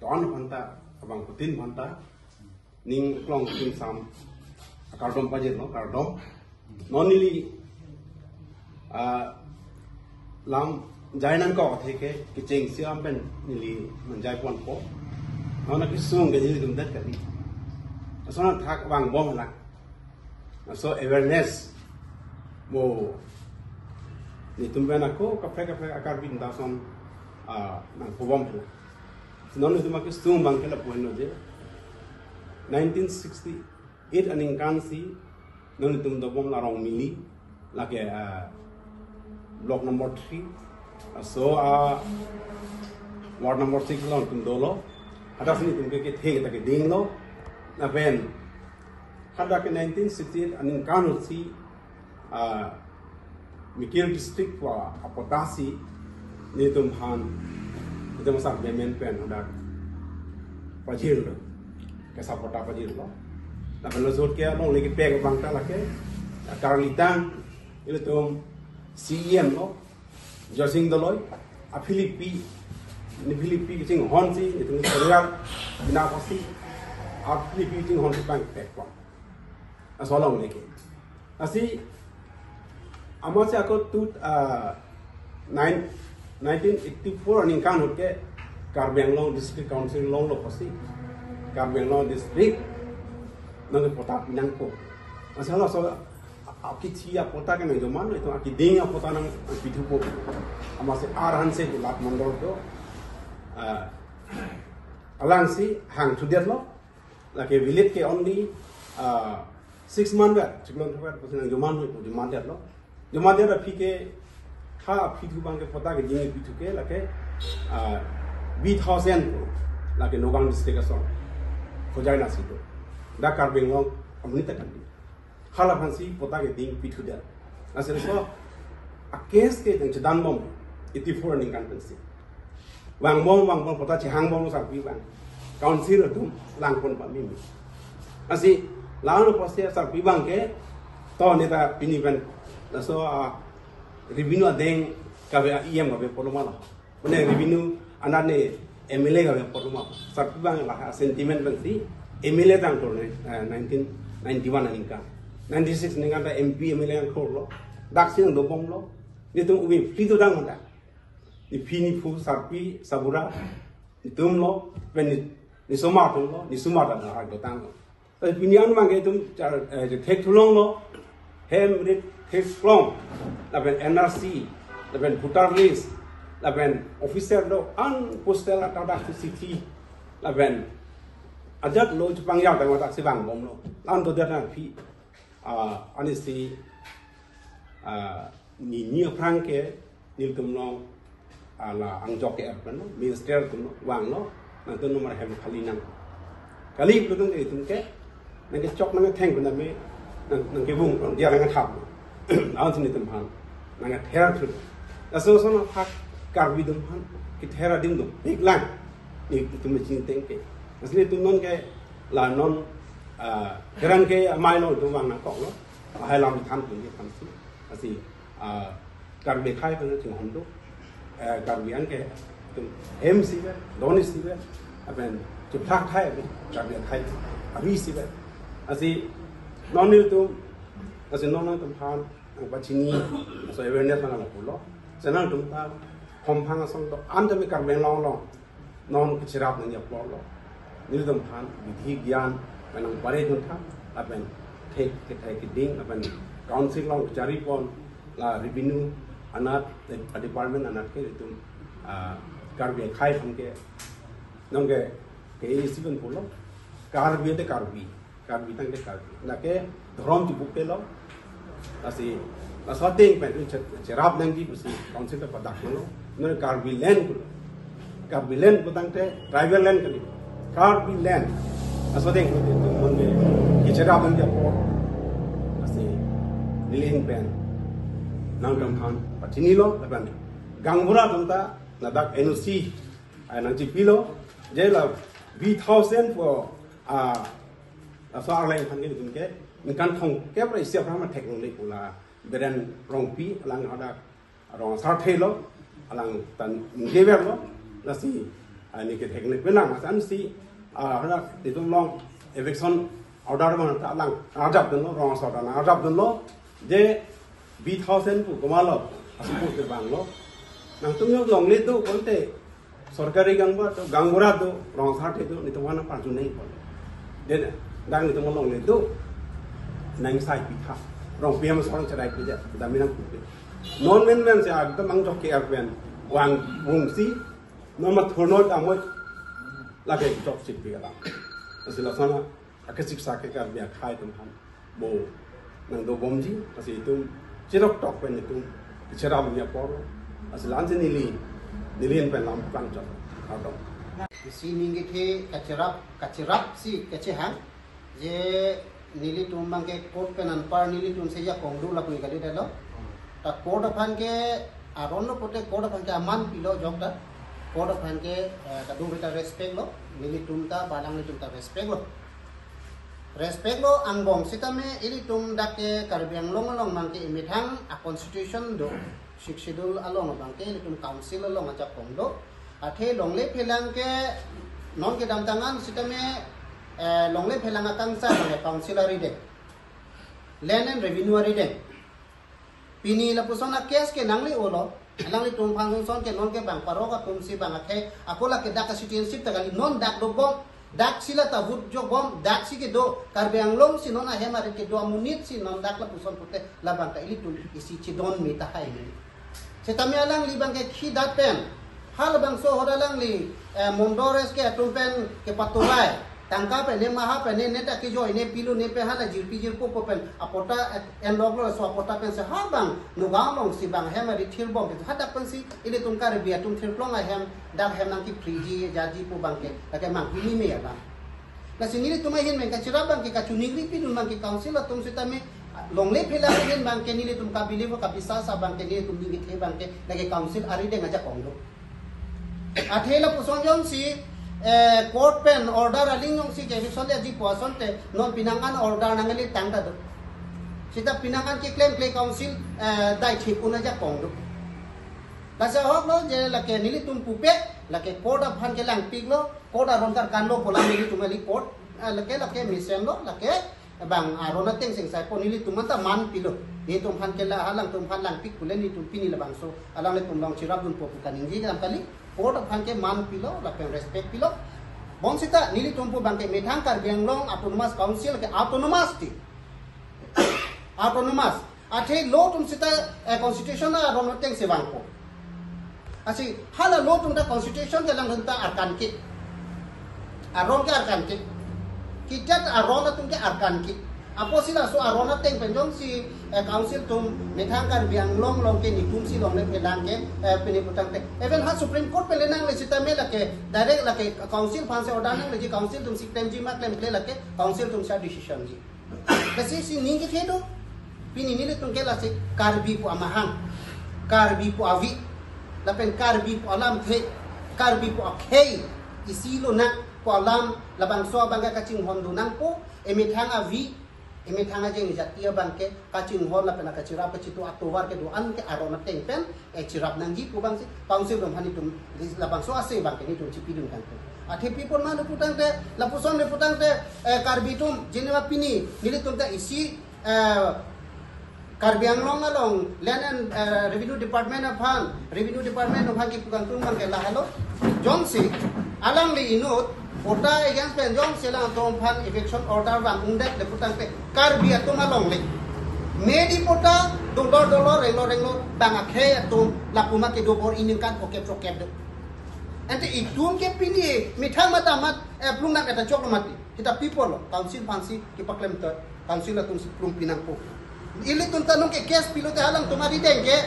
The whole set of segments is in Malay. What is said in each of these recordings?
ton phanta abang putin phanta ning klong king sam kardom pajit no kardom nonili lam jainan ko theke ki cheng siam pen nili manjai pon po nona ki sung ge ni dum dat kali asona thak bang bom la so awareness mo ni tumben ako kafe akar bin da son nang pobom pula nona tuma ki sung bang kala po no je 1968 aning kan si nona tum do bom la rong mili la ke block number 3 so ward number 6 lo tum dolo ada sini tum ke the ta ke ding lo na ben kada ke 1968 aning kan si Mikir district wa apotasi ni tum han itu masak bemen pen ada pajir lo ke sapota pajir lo na ben lo zot ke lo lagi peg bangta la ke karlitan itu tum CM lo Josing Doloy a Philippi ching hon si itu serial bina pasti a Philippi ching hon si bank peg ko asolong lagi asi amase ako 1984 aning kan hoke Karbenglong district council long lo pasti Karbenglong district nang pota pinang ko asala so aki chia pota ke nang joman itu aki ding pota nang pitu po amase arhan se lat mondor do alang si hang thudet lo like village ke only 6 months back chiklon thokat pasin nang joman ho joman det lo Jumlah dia ada fikir, ha fitu bang ke pota ke jingi fitu ke, lake B1000 lake Nogang district asal, kojai nasi tu, dah Karbenglong amunita kan di, halah hansi pota ke ding fitu dia, asal so, akes ke yang cedan bom, itu for ning kan pensi, wang bom pota cihang bom sapi bang, council tu lang pun pamimi, asal lalu pasti sapi bang ke, toh neta piniban so revenue adeng kabe IM kabe polomala bene revenue anane MLA kabe polomala sarpi bang la sentiment bang si MLA tang to 1991 aninka 96 ninga ta MP MLA ang kholo dak sing do bom lo ni tum ubi pli to dang da ni phini phu sarpi sabura ni tum lo ben ni soma to lo ni suma da na do tang lo ta pinian mang ke tum thek thulong lo hem rit Kesklong, laben NRC, laben putar list, laben officer do an postel atau dak city, laben ajat lo Jepang yau tengok tak sibang bom lo, lan do dia pi, ani si ni prang ke ni tum lo ala angjok ke apa no, minister tum wang lo, nanti nomor hem kali nang, kali belum itu ke, nang ke cok nang tank puname, nang ke bung dia nang thap. Awan sini tempat, nangga thera tu, asal sana hak karbi tempat, kita thera dim tu, big lang, ni itu macam tengke, asal itu non ke, la non, keran ke amai lo tu wang nak kok lo, hai lam tham tu ni tham si, asal karbi khai pun tu Hondo, karbi an ke, tu MC be, Donis be, apa ni, cepat khai be, karbi khai, Ari si be, asal non itu Kasi nono tempat ang pacini so awareness na lang pulo. Senang tempat kompang asong to anda mi Karben long long non kecirap nanya pulo. Nil tempat vidhi gyan manang pare tempat apen take ding apen council long cari pon la revenue anat department anat ke itu karbi khai pangke nongke ke isiben pulo karbi tang ke karbi nake drom ti bukte lo asi aswating pen cerap nang di pusi council ta padak lo no karbi land putang te tribal land kali karbi land aswating ko tu mon ke cerap nang dia po asi nilin pen nang dam khan patini lo laban gangbura tumta nadak NOC ay nang pilo jela B1000 for soal lain kan gitu ke kan thong ke pra isia pra ma teknologi pula beren rongpi alang ada rong sarthelo alang tan ngewer lo nasi ini kita heknik benang asan si ada itu long eviction order mana tak lang ajab dulu orang soda ajab dulu je B1000 pu kemalo asal terbang lo nang tumyo long ni tu konte sorkari gangba tu ganggura tu orang sate tu ni tu mana panjun ni pun dan dang ni tu long ni tu nang sai pitha orang PM seorang cerai kerja dah minang kupi non men men saya agak mang jok KRPN wang wungsi nama thornot amoy lagi job sip bialang asal sana akasik sakit kerja khai tumhan bo nang do bomji asal itu cerok tok pen itu cerah punya poro asal anjir nilin pen lam pang job atau di sini kita kacerap si kecehang je nili tumbang ke kot penan par nili tun seja kongdu la pui kali dalo ta kot aphan ke aron lo pote kot aphan ke aman pilo jok da kot aphan ke kadu beta respect lo nili tumta balang ni tumta respect lo angbong sitame ili tum dakke karbiang long mangke imithang a constitution do schedule along bangke ili tum council along aja kongdo athe longle phelang ke non ke dam tangan sitame longle phelang atang sa le council rideng land and revenue rideng pini la pusona case ke nangli olo nangli tum phang son ke non ke bang paroga tum si bang akhe akola ke dak citizenship tagali non dak do bom dak sila tabut jo bom dak si ke do karbiang long si non ahe mare ke do amunit si non dak la puson pute la bang ka ili tum isi chidon mi ta hai ni setami alang li bang ke khidat pen hal bang so hodalang li mondores ke tumpen ke patulai tangka pe ne maha pe ne neta ki jo ne pilu ne pe hala jir ko pen apota en loglo so apota pen se ha bang nu ga long si bang hem ri thir bom ke hada pen si ile tum kar bia tum thir plong a hem dak hem nang ki friji jaji ko bang ke la ke mang pili me ya bang la sinili tum hin men ka chira bang ke ka chuningri pi dun bang ke council la tum sita me long le phela hin bang ke nili tum ka bili ko ka bisa sa bang ke ni tum ni ke bang ke la ke council ari de ngaja kongdo athela puson jon si court pen order aling yung si Kevin Sole aji puason te non pinangan order nangali tangda do sita pinangan ki claim play council dai thik una ja kongdo lasa hok lo je la ke nili tum pupe la ke court of han ke lang pig lo court aron kar kan lo pola nili tumali court la ke misen lo la ke bang arona teng sing sai po nili tum ta man pilo ni tum han ke la halang tum han lang pig kulen ni tum pini la bang so alang le tum long chirap dun po kaning ji kam kali court of hanke man pilo la pen respect pilo bon sita nili tumpu bangke methang karbiang long autonomous council ke autonomous athe lo tum sita constitution na ron teng se bangko asi hala lo tum da constitution ke lang hanta arkan ki aron ke arkan ki kitat aron tum ke arkan ki apo sila so arona teng penjong si council tum methang karbiang long ke ni tum si long le pelang ke pini putang te even ha supreme court pe lenang le sita me la ke direct la ke council phan se order nang le ji council tum si claim ji ma claim le la ke council tum sa decision ji kasi si ning ke thedo pini ni le tum ke la se karbi pu amahang karbi pu avi la pen karbi pu alam the karbi pu akhei isilo na pu alam labang so bangga kaching hondu nang po emithang avi imi thanga jeng jatia bangke kaching hol la pena kachirap ke chitu atovar ke doan ke arona teng pen chirap nangji ku bang si council dom hani tum la bang so ase bangke ni tum chipi dum kan athe people ma lu putang te la puson le putang te karbitum jinwa pini nili tum ta isi karbiang long along land and revenue department of han ki pukan tum bangke la halo jongsi alang le inut Ota against penjong silang tom phan eviction order bang undek le putang te karbi atum along le medi pota dolor relo bang akhe atum lapuma ke dobor inin kan oke prokep do ante itum ke pini mithang mata mat plung nak eta chok mati kita people council pansi ki paklem ter council atum si plung pinang po ili tum tanong ke case pilote halang tumari dengke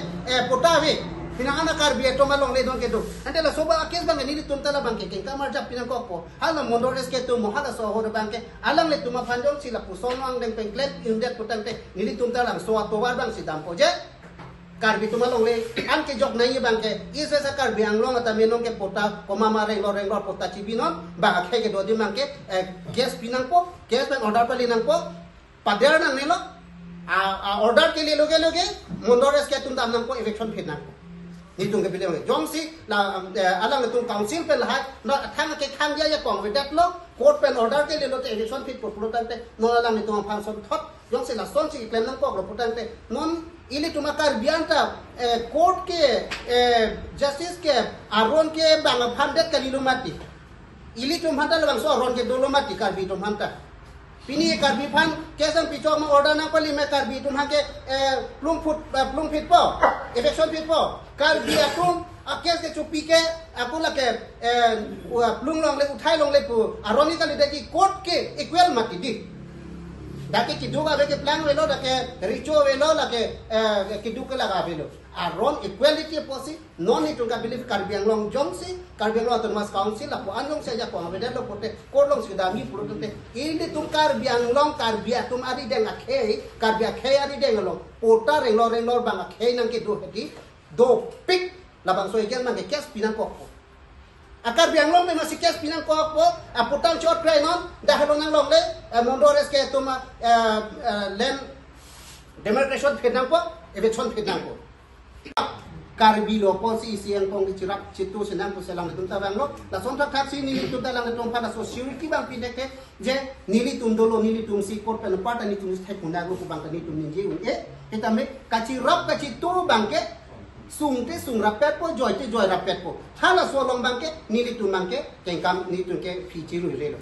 pota ve pinangana karbi eto malong le don ke do ante la soba akes bang ni tum tala bang ke kamar jap pinang ko po hala mondores ke tu mohala so ho bang ke alang le tuma phanjong sila puson wang deng pengklet indet putang te ni tum tala so atobar bang si dampo je karbi tuma long le an ke jok nai bang ke isa sa karbi anglong ata menong ke pota ko mama renglo pota chibinon bang ke do di bang ke gas pinang po gas bang order pali nang po pader nang nelo a order ke le loge mondores ke tum dam nang po eviction pinang nitung ke bilang jongsi la alang nitung council pen lahat no thang ke khang ya kong vedat lo court pen order ke lo te election fit purutan te no alang nitung phang son thot jongsi la son si claim nang kok lo purutan te non ili tumakar bianta court ke justice ke aron ke bang phandet kalilo mati ili tum hanta lang so aron ke dolo mati kar bi tum hanta pini karbi phan kesang picho ma order na pali me karbi tum hake plum fit po election fit po karbi atum akes ke chupi ke aku la ke plum long le uthai long le pu aroni ka le ki court ke equal mati di dake kiduga be ke plan velo dake richo velo la ke kiduga laga velo aron equality posi non itu ka believe karbi long jongsi karbi long autonomous council la po anong saja ko ngabeda lo pote ko long sidami puro te ini tum karbi long karbi atum ari deng akhe karbi akhe ari deng long pota reng lor bang akhe nang ke do heti do pik labang so igen mang ke kes pinang ko akar biang long masih kes pinang ko po aputan short train on dahalo nang long le mondores ke tum len demarcation pinang ko election pinang ko karbi lo posi siang kong dicirap citu senang tu selang itu tabang lo la sontak taksi ni itu dalam itu pada so security bang pindeke je nili tum dolo nili tum si kor pen part ni tum stai kunda go bang ni tum ninje un kita me kacirap kacitu bangke sung rapet po joy rapet po hala so long bangke nili tum bangke kengkam ni tum ke pichiru le lo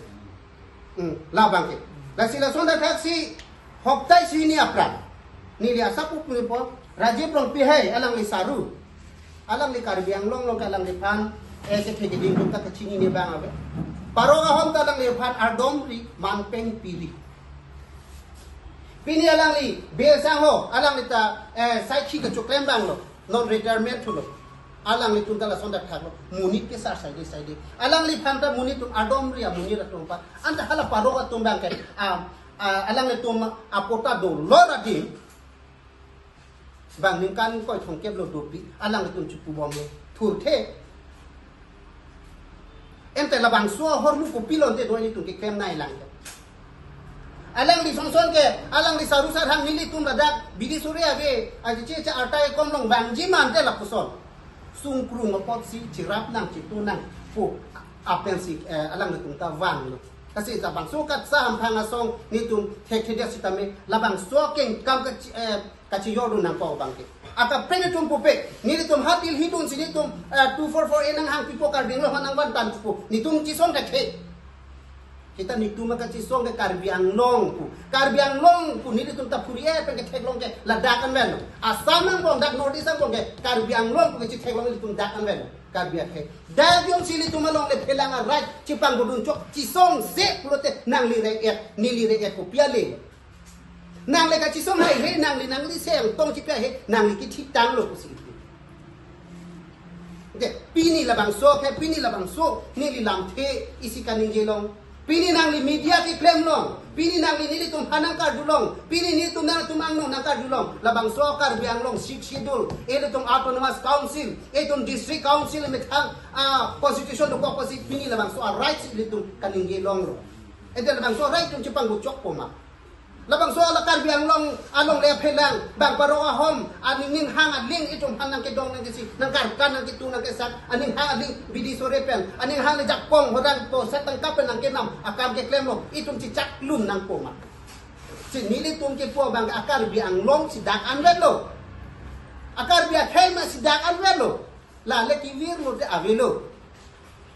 la bangke la sila sontak taksi hoktai sini apran nili asapu po Rajiv long pihai alang li saru alang li karbi ang long alang li pan ese thege ding ta kachini ni bang abe paroga hom ta alang li pan ardom ri manpeng pili pini alang li besa ho alang li ta sai khi ka choklem bang lo non retirement lo alang li tun ta la sonda thalo munit ke sar sai alang li pan ta munit tun ardom ri munit tum pa anta hala paroga tum bang ke alang li tum apota do lora di bang ningkan ko thong kep lo dopi alang tun chupu bom lo thur the ente la bang so hor lu ko pilon te do ni tun ke kem nai lang alang li song ke alang li saru sar hang nili tun radak bidi surya be aji che cha artai kom long bang ji man te la puson sung kru ngo pot si chirap nang chitu nang pu apen si alang tun ta wang lo kasi sa bang so kat sa ham phang asong ni tun thek thek sitame la bang so ken kam ka kaci yoru nang pau bangke aka pene tum pupe ni tum hatil hitun sini tum 244 enang hang pipo kar binglo hanang ban tan pu ni tum ci song ke kita ni tum ka ci song ke kar biang long pu ni tum ta puri pe ke thek long ke ladakan wen asamang bong dak notice bong ke kar biang long pu ci thek long tum dakan wen kar biak he da biong sili tum long le phelanga right ci pang budun chok ci song se pulote nang li re et ni li re et pu piale nang le ka chi som hai he nang li sem tong chi pe he nang li ki thi tang lo si de pini la bang so ke pini la bang so ni li lam the isi kan ning je long pini nang li media ki claim long pini nang li ni tum hanang ka du long pini ni tum nang tum ang no nang ka du long la bang so kar biang long sik schedule e tum autonomous council e tum district council me thang constitution ko ko si pini la bang so rights li tum kan ning je long ro e de la bang so right tum chi pang bu chok po ma labang so ala kar biang long along le phelang bang paro ahom aning ning hang adling itum hanang ke dong nang ke si nang kar kan nang kitu nang ke sat aning hang adling bidi sore pen aning hang le jakpong hodang po sat tang kap nang ke nam akam ke klem lo itum ci chak lum nang po ma si nili tum ke po bang akar biang long si dak an lo akar biang khai ma si dak an lo la le ki vir lo de avelo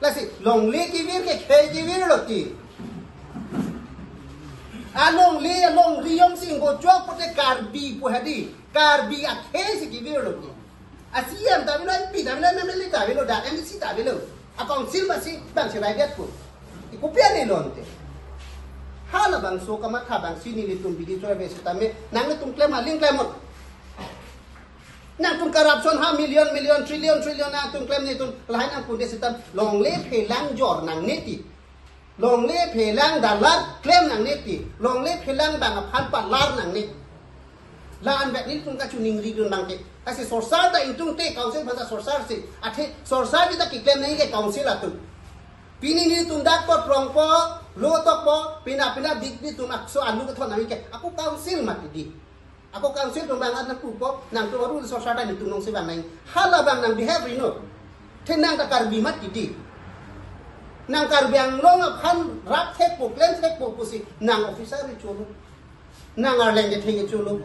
la si long le ki vir ke khai ki vir lo ti along riyong sing go jok pote karbi po hadi karbi akhe si ki viro ki asiam ta bilo pi ta bilo memeli ta bilo da mc ta bilo akong silba si bang si raidet po ikupia ni lonte hala bang so kama tha bang sini li tum bidi so be sitame nang tum claim ling claim nang tum corruption ha million trillion na tum claim ni tum lain ang punde sitam long le phelang jor nang neti long le phelang dalat claim nang neti long le phelang bang phan pa lar nang net la an bet ni tum ka chuning ri dun bang ke kasi sorsar ta intung te council basa sorsar si athe sorsar kita ki claim nahi ke council atu pini ni tum dak po prong po lo to po pina dik ni tum akso anu ka thon nahi ke aku council mati di Ako council tong bang anak pupo nang to rule society ni tunong si bang nang hala bang nang behave rino. Tenang ta karbi mat titi. Nang karbi ang long aphan rap thek po claim thek po pusi nang officer ri chulo. Nang arleng ke thek chulo.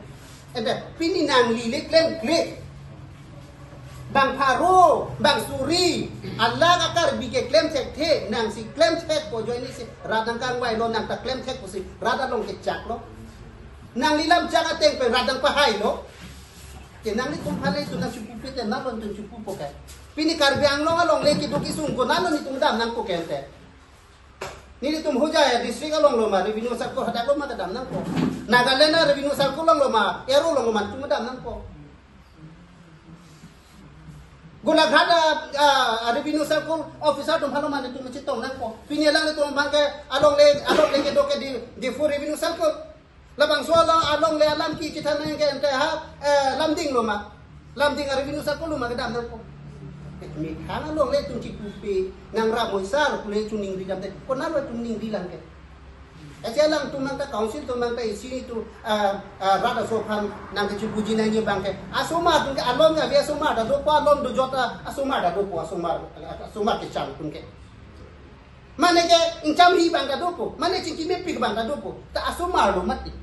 Ende pini nang lile claim click. Bang paro, bang suri, Allah ka karbi ke claim thek the nang si claim thek po join ni si radang kang wai lo nang ta claim thek pusi radang long ke chak lo. Nang lilam jaga teng pe radang pahay lo. Ke nang ni kumpare itu nang cukup pete na lon tun cukup pokai. Pini karbiang lo along leki duki sung ko nalo ni tung dam nang ko kente. Ni tum hoja ya district along lo ma revenue sar ko hada ko ma dam nang ko. Nagaland na revenue sar ko long lo ma ero long lo ma tum dam nang ko. Gulaghat revenue sar ko officer tum halo ma ni tum chitong nang ko. Pini lang ni tum bang ke along le ke doke di for revenue sar ko. Labang soalang along le alam ki kita nang ke ente ha lamding lo ma lamding revenue sa ko lo ma gedam ko mi kana long le tung cikupi nang ra moisar kule tuning didam te ko nalo tuning dilang ke lang tung nang ta council tung nang ta isi tu rada sofan nang ke cipuji nang ni bang ke asoma tung ke alom ga via asoma da do pa alom do jota asoma da do po asoma ke chang tung ke mane ke incam hi bang da do po mane cikime pik bang da do po ta asoma lo mati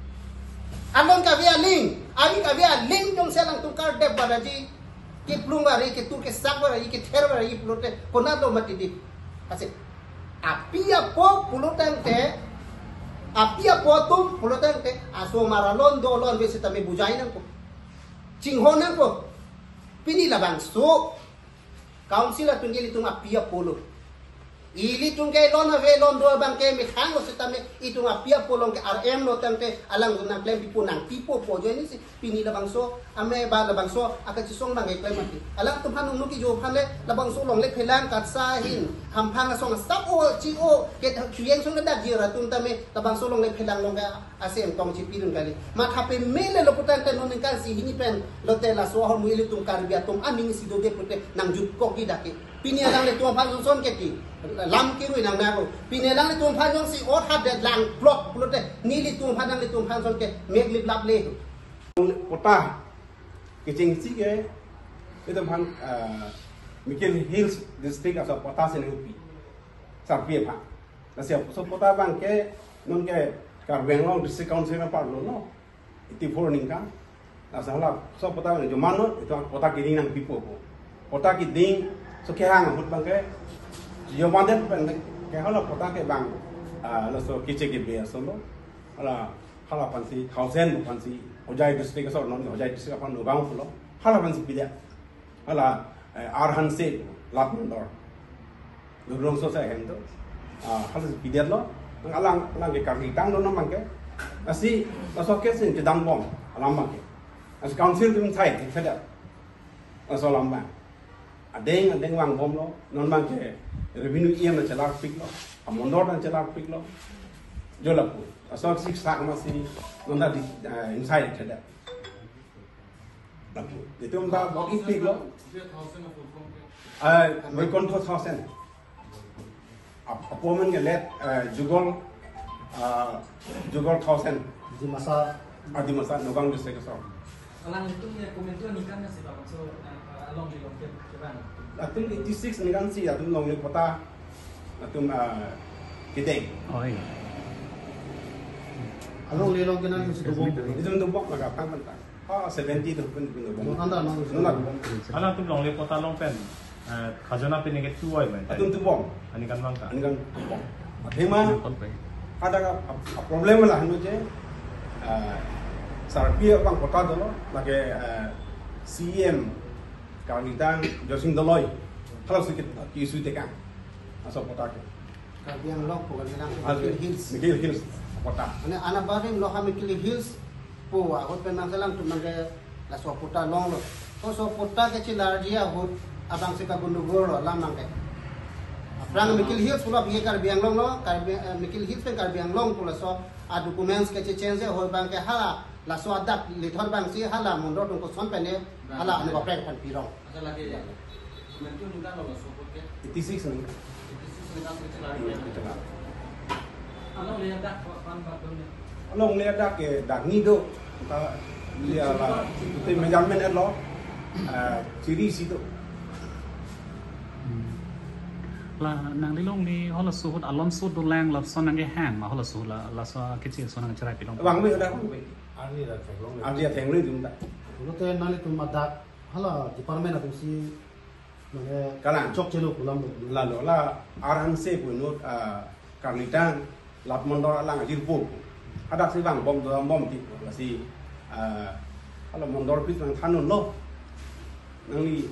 alon ka via link ari ka via link dong selang tukar de badaji ki plungari ki tur ke sakwara ki therwara ki plote kona do mati di ase apia po pulotang te apia po tum pulotang te aso maralon do lon besi tame bujai nang ko cinghon nang ko pini labang so council atungeli tung apia polo ili tungke lon ave lon do bangke mi khango setame itung apia polong ke RM no tante alang nang claim pipo nang tipo po jo ni si pini labangso ame ba labangso aka chisong nang claim mati alang tumhan nu ki jo phale labangso long le phelang kat sa hin hamphang na song stop o chi o ke chuyeng song da jira tum tame labangso long le phelang long ga asem tong chi pirun kali ma thape mele lo putan te non kan si hini pen lo te la so ho mu ili tum karbia tum aning si do de pute nang jut ko ki dake pini alang le tum phan son ke ti lam kirui nang nako pinelang ni tum phan jong si ot had lang block pulote ni li tum phan nang li tum phan son ke meg lip lap le kota kecing si ke itu phan Michael Hills district asal kota senepi sarpie pha nasi so kota bang ke non ke Karbenglong district council na parlo no iti for ningka asala so kota ni jomano itu kota kiring nang pipo ko kota ki ding so ke hang hut bang ke yo mandet pen ke hala kota ke bang la so kiche ke be so lo hala pansi thousand pansi hojai district so non hojai district pan no gaung lo hala pansi pilya hala arhan se lat mandor no rong so sa hen to hala pilya lo alang ke kaki tang no mang ke asi la so ke sin ke dang bom alam mang ke as council tum thai ke thada so lam bang adeng wang bom lo non mang ke revenue iam na chalak pik lo amondor na chalak pik lo jolapu asok six sak masih nonda di inside thada lapu itu mba walking pik lo we control 1000 appointment ke let jugol 1000 di masa adi masa nogang district so alang itu ya komentar ni kan nasi bang so along di long ke bang atum 86 ni kan si atum long ni kota atum kideng Oi. along le long kenan si do itu untuk bok naga pang pantang 70 tu pun bok anda nang nolak Alam tu long le kota long pen. Khajana pe nege tuai mai. atum tu bok Ani kan mangka. ani kan bok adema ada problem lah hanu je sarpia bang kota dolo lagi CM Kalitan Josing Doloy kalau sedikit isu tekan asal kota ke karbiang long po kan Michael Hills kota ane ana barim lo ha Michael Hills po akot pen nang salang tu mangke la so pota long lo ko so pota ke chilar dia hot abang se ka gundugor lo lam mangke Rang Michael Hills pula biye karbiang long lo Michael Hills pen karbiang long pula so a documents ke change ho bangke hala la so adak lithor bang si hala mundo tung ko son pene hala ane ba prek pan pirong ada lagi ya komentar ni kan lo support ke 86 ni along le dak pan ba tu ni long ni ada ke dak ni do ta dia lah itu measurement lo ciri situ là nàng đi long đi họ là số hút alon số đồ lang là số nàng cái hàng mà họ là số là số cái gì số nàng chơi bị long vàng mới ở đây không vậy Ani là thành long. anh dia thèn lên chúng ta nó tên nó là tụi mặt đặc hay là department là tụi si mà Cái nào? chọc chế độ của làm được là đó là RNC của nó Carnitan lập món đó là cái vụ ada si vàng bom đó bom thì là si là món đó biết rằng than nó năng đi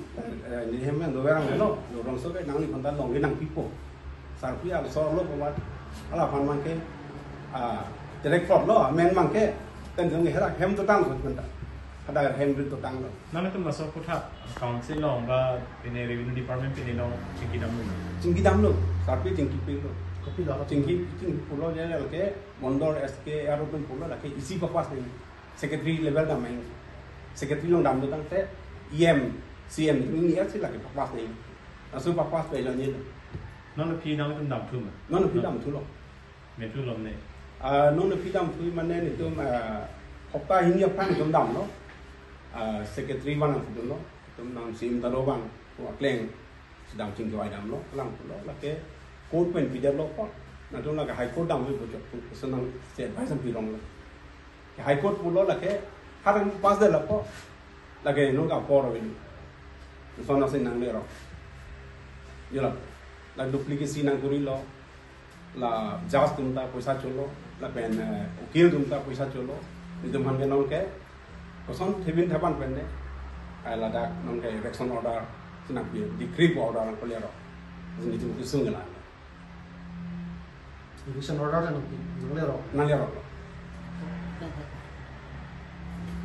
như em nói với rằng nó rồi trong số cái năng đi phần ta lòng cái năng people sản xuất là so lúc mà là phần mang cái direct fraud đó men mang cái tên giống như thế là hem tôi tăng rồi mình ada hem tôi tăng rồi Nanti tu masuk kota council long ba ini revenue department ini long ciki damu. chính cái đam luôn sản xuất chính cái luôn copy đó chính pulau dia là cái Mondor SK Aeroplane pulau là cái isi papas này secretary level đam anh secretary long đam được tăng thế EM CM những nghĩa là cái papas này là số papas về là như thế Nanti pi nanti tu dam tu mà. nó là phía đam thứ rồi Mình tu lom này. nó là phía đam thứ mà nên thì tôi mà học ta hình như phang trong đam nó secretary văn phòng đó tôi làm sim ta đâu văn của Klang đam chính cái đam nó làm đó là cái code pen video lo có là trong là cái high code đam với bộ chụp số năng sẽ phải xong phi long cái high code pulau là cái hai thằng pass được là có là cái nó gặp có rồi số nó sẽ năng lượng rồi như là duplicate năng kuri lo là jazz chúng ta पैसा cholo là pen ukil chúng ta पैसा cholo itu man cái non cái có son thebin thaban pen đấy là đã non cái election order sinap bi decree order ko le ro ni tu ku sung la eviction order là nó lên rồi na le ro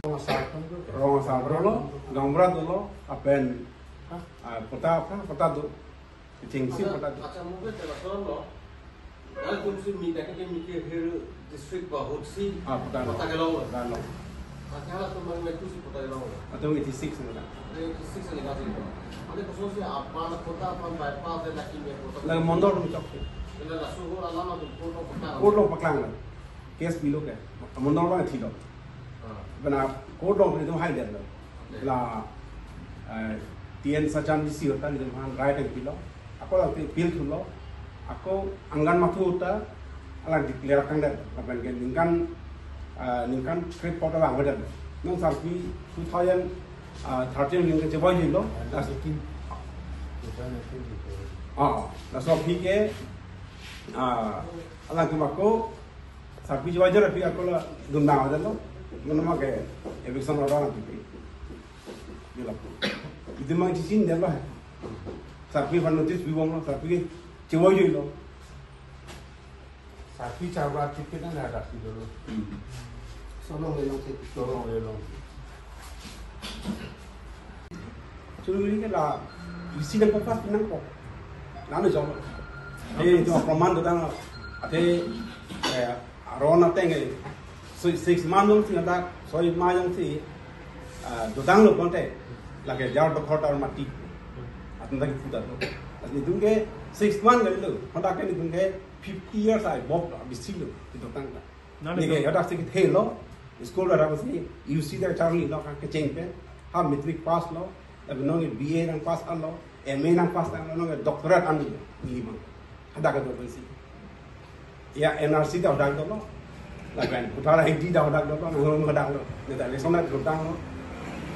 nó sao không có ro sa bro lo gambra do lo apen pota do ching si pota do Acha mungkin dalam soal lo. Kalau kunci minta ke mikir hero district bahut si pota kota Gelong. da lo Acha lah tu mana tu si kota Gelong. atau 86 na Ada district ni kasih. Ada khusus si apa kota apa bypass dan lagi ni kota. la mondor mu chok Ini lah suhu alama tu kota. code lo paklang la case bi lo ke mondor ba thi lo bana code lo ni tu hai den lo là TN Sajan di siu tan dengan right and pilo aku lagi pil tu lo aku anggan matu ta alang declare kan dan apa yang ningkan script pada bang bedan nong sampai 2013 ningkan coba je lo lah lah so pi ke alang aku sampai coba je tapi aku lah guna aja lo guna ke eviction order nanti gila itu memang di sini dah lah. Sapi fan notice biwang lo, sapi cewa je lo. Sapi cawa tipe kan ada si dulu. solo lên long thì Dorong lelong. Cuma ini kan lah, isi dan papas pinang kok. Lalu jauh. Itu peraman tu tang, ada arona tengah. 6 months yang sih ada, 6 months yang sih, tu tang lo konte. Lagi jauh tu kota orang mati. Atau lagi putar tu. Jadi tu ke 6 months kan tu. Hendak kan tu ke 50 years ay bob bisi lo itu tang. Ni ke ada sedikit helo. School ada apa sih? You see that Charlie lo kan kecing pe. Ha matric pass lo. Tapi nong BA nang pass lo. MA nang pass lo nong doctorate an ni mang. Ada ka tu sih. Ya NRC dah dah tu lo. Lagan putara ID dah dah tu lo nong dah lo. Ni dah lesson dah tu tang lo.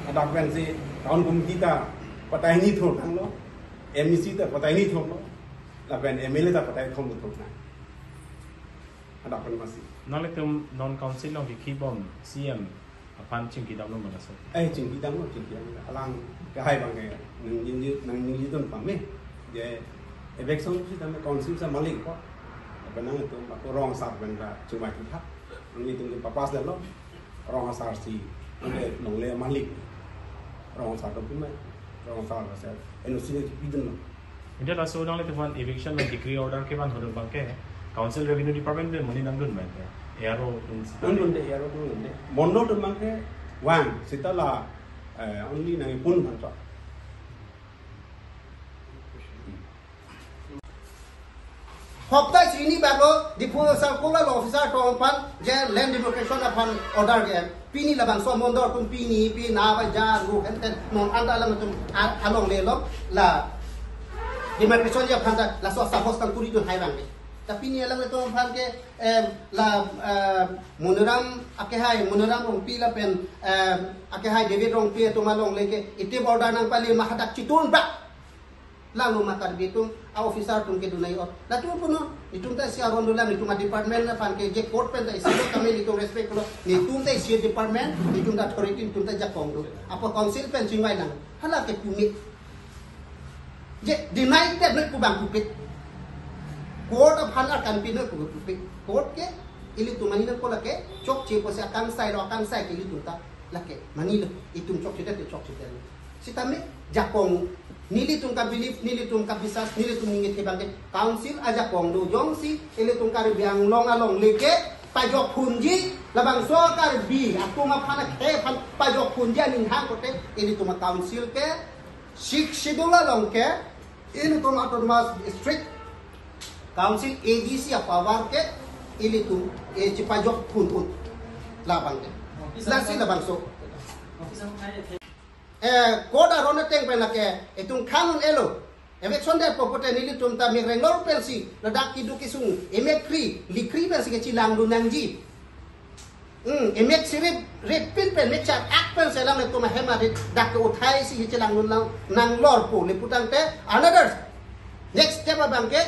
Ada kan sih tahun kita patai ni tu tang lo. MEC dah patai ni tu lo. Lagan MLA dah patai tu tu tang. Ada kan masih. Nanti tu non council long kiki bom CM apan cing kita belum mana so. Chừng kita mo chừng kita alang cái hai bằng cái nang như tuần phạm ấy về election thì ta mới còn xin sa malik có bên năng tu mà có rong sạt bên là chừng mai tu thắt như tu papas đó rong sạt si để nong le malik rong sạt đâu cũng mấy rong sạt là sẽ anh xin cái gì đó Ini lah so nanti tu fan eviction long decree order ke ban hodong bangke. Council Revenue Department be money nang dun man. Aero anh luôn đấy rồi luôn đấy món đó được mang cái vàng sẽ ta là only này pun hoàn toàn Hoptai sini bago di pusat sekolah lo officer tompan je land demarcation upon order je pini labang so mondor pun pini na ba ja ru enten non anda lang tum along le lo la demarcation je phanta la so suppose kan kuri tu hai bang tapi ni alang itu phan ke la monoram akehai monoram rong pi la pen akehai David rong pi tu malong le ke ite order nang pali mahadak citun ba lalu makar bitung officer tum ke dunai or la tu pun itung ta sia ron dulang itung department na pan ke je court pen ta isilo kami itung respect lo ni tum ta sia department itung ta authority tum ta jakong do apa council pen singwai lang hala ke pumit je deny te net ku bang pupit court of han akan pin ku pupit court ke ili tu mani ko la ke chok che ko sa kan sai ro kan sai ke ili tum ta la ke mani lo itung chok che te chok che te sitame jakong nili tung ka belief nili tung ka bisas nili tung ngit ke bangke council aja kong do jong si ili tung kar biang long along leke pajok punji labang so kar bi aku ma phana ke phan pajok punji anin ha kote ili tung council ke sik sidula long ke ili tung autonomous district council ADC power ke ili tung e pajok pun labang ke lasi labang so Officer kaya koda rona teng pe lake itung kanun elo emek sonde popote nili tum ta migreng lor pensi ladak kidu kisung emek kri likri pensi ke cilang du nangji emek sirip repin pen mek chat ak pen selang le tum hema dak ke uthai si cilang du nang lor pu liputang te another next step abangke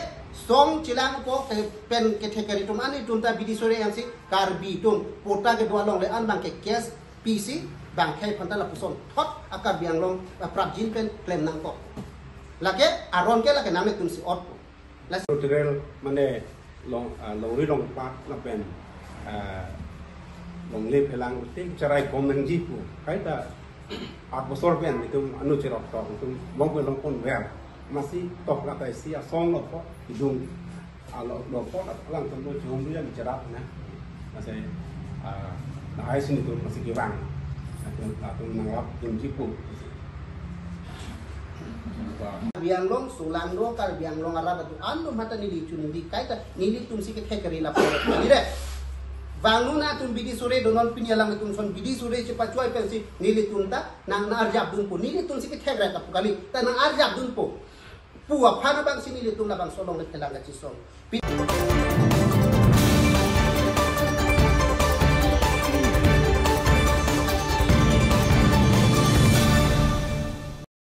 song cilang po pen ke thekari tum ani tum ta bidi sore yang si karbi tum pota ke dua long le an bangke case PC bang khai phanta la puson thot akar biang long prap jin pen claim nang ko lake aron ke lake name tum si ot la Tutorial mane long ri long pa la pen long le phelang ting charai kom nang ji pu kai ta at bosor pen itu anu chirok to tum long pe long pon ver masih tok la tai sia song lo po idung alo lo po lang tum lo jom rian jarak na masih na ai sini tu masih kiwang atau menangkap tim jipu. biang long sulang do kar biang long ara batu anu mata nili chun di kai ta nili tum si ke thekari la por ni re banguna tum bidi sore donon pinyalang tum son bidi sore cepat cuai pensi nili tum ta nang na arjab dun po nili tum si ke thekra ta kali ta nang arjab dun po puwa phana bang sini nili tum la bang solong le telang ga chi song